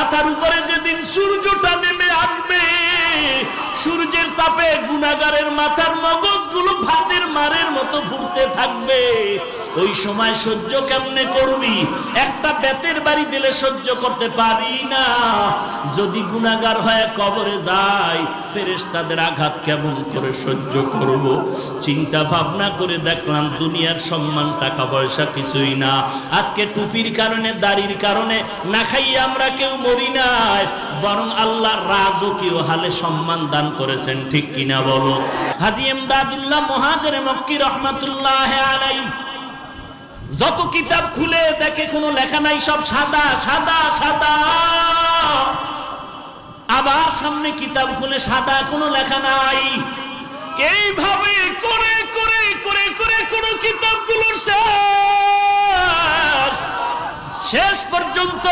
মাথার উপরে যেদিন সূর্যটা নেমে আসবে, সূর্যের তাপে গুনাহগারের মাথার মগজগুলো ভাতের মারের মতো ফুটতে থাকবে। ওই সময় সহ্য কেমনে করবি? একটা বেতের বাড়ি দিলে সহ্য করতে পারি না। যদি গুনাহগার হয়ে কবরে যায়, ফেরেশতাদের আঘাত কেমন করে সহ্য করব? চিন্তা ভাবনা করে দেখলাম দুনিয়ার সম্মান টাকা পয়সা কিছুই না। আজকে টুপির কারণে, দাড়ির কারণে না খাইয়ে আমরা কেউ মরি নাই, বরং আল্লাহ রাজকীয় হালে সম্মান দান করেছেন। ঠিক কিনা বলো? হাজী ইমদাদুল্লাহ মুহাজিরে মক্কি রহমাতুল্লাহ আলাইহি যত কিতাব খুলে দেখে কোনো লেখা নাই, সব সাদা সাদা সাদা। আবার সামনে কিতাব খুলে সাদা, কোনো লেখা নাই। এইভাবে করে করে করে করে কোনো কিতাবগুলোর শেষ পর্যন্ত